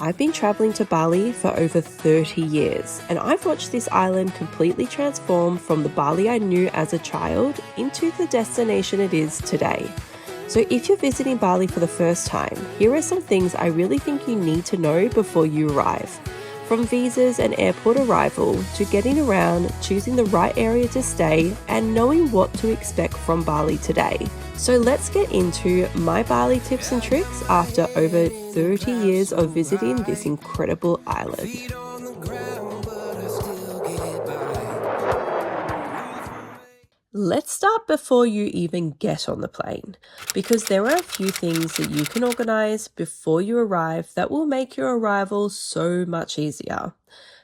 I've been traveling to Bali for over 30 years, and I've watched this island completely transform from the Bali I knew as a child into the destination it is today. So if you're visiting Bali for the first time, here are some things I really think you need to know before you arrive. From visas and airport arrival to getting around, choosing the right area to stay, and knowing what to expect from Bali today. So let's get into my Bali tips and tricks after over 30 years of visiting this incredible island. Let's start before you even get on the plane, because there are a few things that you can organize before you arrive that will make your arrival so much easier.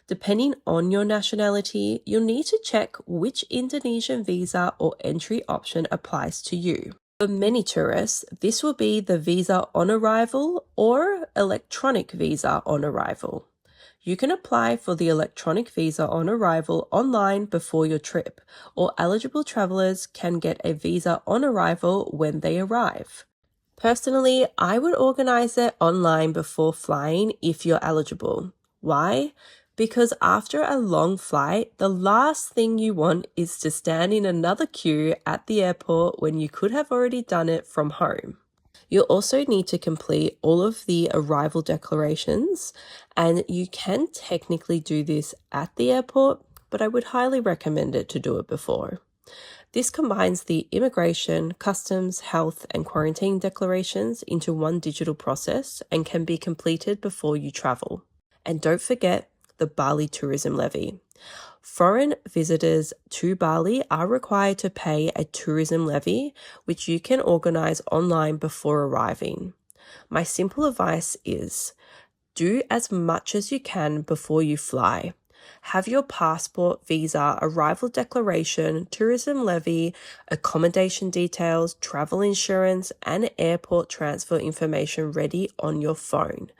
Depending on your nationality, you'll need to check which Indonesian visa or entry option applies to you. For many tourists, this will be the visa on arrival or electronic visa on arrival. You can apply for the electronic visa on arrival online before your trip, or eligible travelers can get a visa on arrival when they arrive. Personally, I would organize it online before flying if you're eligible. Why? Because after a long flight, the last thing you want is to stand in another queue at the airport when you could have already done it from home. You'll also need to complete all of the arrival declarations, and you can technically do this at the airport, but I would highly recommend it to do it before. This combines the immigration, customs, health, and quarantine declarations into one digital process and can be completed before you travel. And don't forget the Bali tourism levy. Foreign visitors to Bali are required to pay a tourism levy, which you can organize online before arriving. My simple advice is do as much as you can before you fly. Have your passport, visa, arrival declaration, tourism levy, accommodation details, travel insurance, and airport transfer information ready on your phone.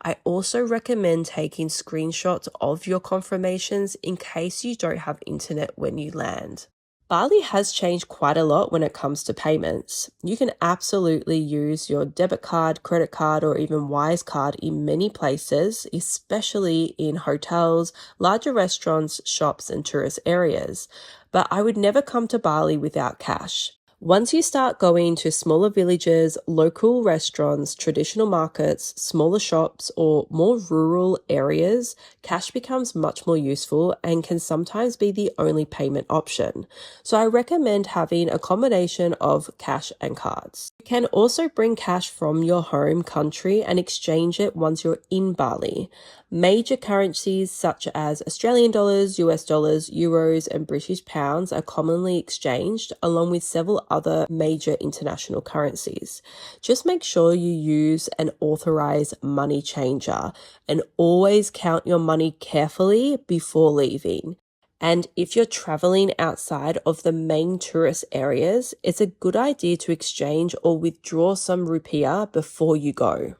I also recommend taking screenshots of your confirmations in case you don't have internet when you land. Bali has changed quite a lot when it comes to payments. You can absolutely use your debit card, credit card, or even Wise card in many places, especially in hotels, larger restaurants, shops, and tourist areas. But I would never come to Bali without cash. Once you start going to smaller villages, local restaurants, traditional markets, smaller shops, or more rural areas, cash becomes much more useful and can sometimes be the only payment option. So I recommend having a combination of cash and cards. You can also bring cash from your home country and exchange it once you're in Bali. Major currencies such as Australian dollars, US dollars, euros, and British pounds are commonly exchanged, along with several other major international currencies. Just make sure you use an authorized money changer and always count your money carefully before leaving. And if you're traveling outside of the main tourist areas, it's a good idea to exchange or withdraw some rupiah before you go.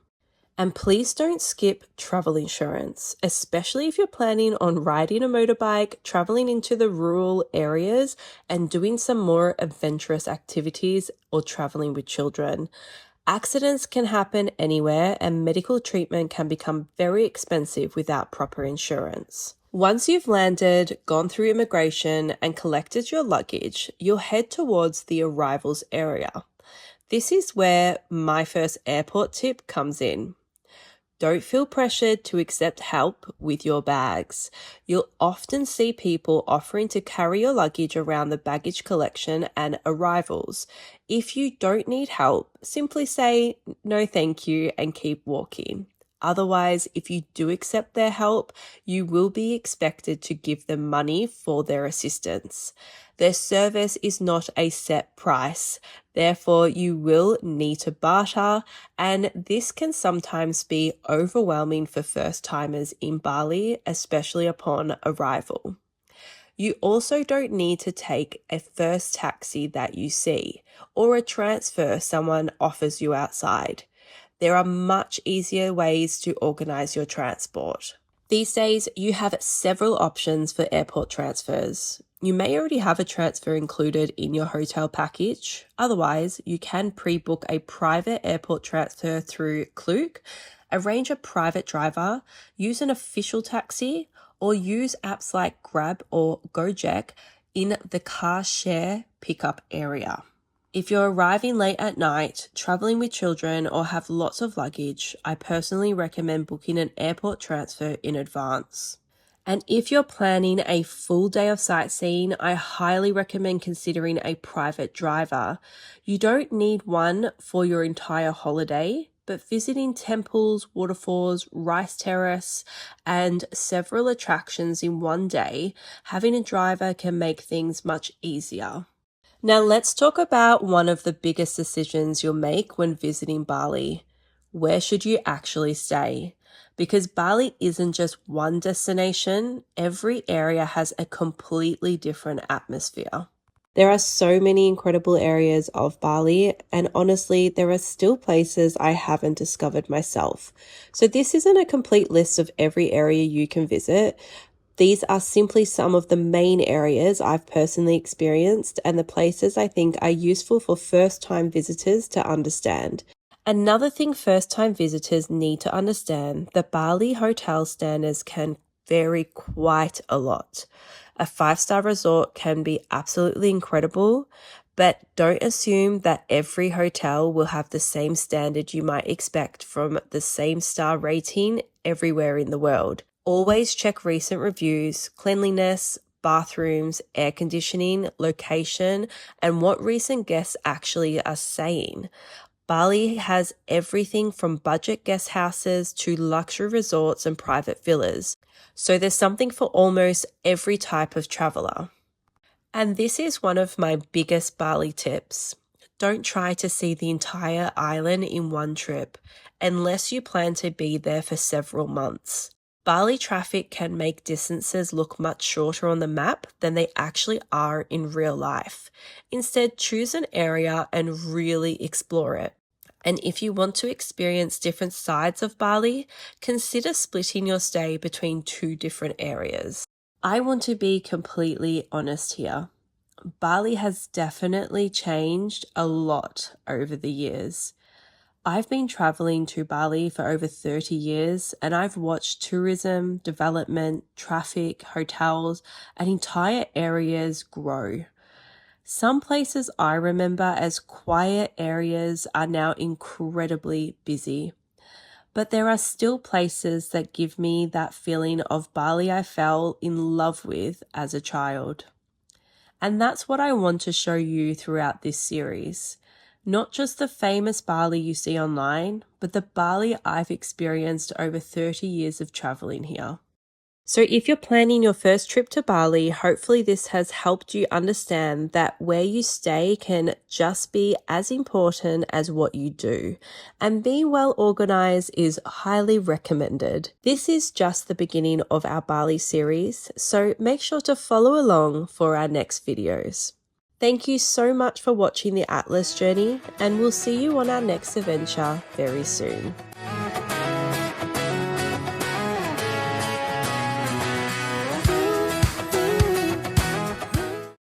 And please don't skip travel insurance, especially if you're planning on riding a motorbike, traveling into the rural areas, and doing some more adventurous activities or traveling with children. Accidents can happen anywhere, and medical treatment can become very expensive without proper insurance. Once you've landed, gone through immigration, and collected your luggage, you'll head towards the arrivals area. This is where my first airport tip comes in. Don't feel pressured to accept help with your bags. You'll often see people offering to carry your luggage around the baggage collection and arrivals. If you don't need help, simply say no thank you and keep walking. Otherwise, if you do accept their help, you will be expected to give them money for their assistance. Their service is not a set price. Therefore, you will need to barter, and this can sometimes be overwhelming for first-timers in Bali, especially upon arrival. You also don't need to take a first taxi that you see, or a transfer someone offers you outside. There are much easier ways to organize your transport. These days, you have several options for airport transfers. You may already have a transfer included in your hotel package. Otherwise, you can pre-book a private airport transfer through Klook, Arrange a private driver, use an official taxi, or use apps like Grab or Gojek in the car share pickup area. If you're arriving late at night, traveling with children, or have lots of luggage, I personally recommend booking an airport transfer in advance. And if you're planning a full day of sightseeing, I highly recommend considering a private driver. You don't need one for your entire holiday, but visiting temples, waterfalls, rice terrace, and several attractions in one day, having a driver can make things much easier. Now let's talk about one of the biggest decisions you'll make when visiting Bali. Where should you actually stay? Because Bali isn't just one destination, every area has a completely different atmosphere. There are so many incredible areas of Bali, and honestly, there are still places I haven't discovered myself. So this isn't a complete list of every area you can visit. These are simply some of the main areas I've personally experienced and the places I think are useful for first-time visitors to understand. Another thing first-time visitors need to understand, the Bali hotel standards can vary quite a lot. A 5-star resort can be absolutely incredible, but don't assume that every hotel will have the same standard you might expect from the same star rating everywhere in the world. Always check recent reviews, cleanliness, bathrooms, air conditioning, location, and what recent guests actually are saying. Bali has everything from budget guest houses to luxury resorts and private villas, so there's something for almost every type of traveler. And this is one of my biggest Bali tips. Don't try to see the entire island in one trip, unless you plan to be there for several months. Bali traffic can make distances look much shorter on the map than they actually are in real life. Instead, choose an area and really explore it. And if you want to experience different sides of Bali, consider splitting your stay between 2 different areas. I want to be completely honest here. Bali has definitely changed a lot over the years. I've been traveling to Bali for over 30 years and I've watched tourism, development, traffic, hotels, and entire areas grow. Some places I remember as quiet areas are now incredibly busy. But there are still places that give me that feeling of Bali I fell in love with as a child. And that's what I want to show you throughout this series. Not just the famous Bali you see online, but the Bali I've experienced over 30 years of traveling here. So if you're planning your first trip to Bali, hopefully this has helped you understand that where you stay can just be as important as what you do. And being well organized is highly recommended. This is just the beginning of our Bali series, so make sure to follow along for our next videos. Thank you so much for watching the Atlas journey, and we'll see you on our next adventure very soon.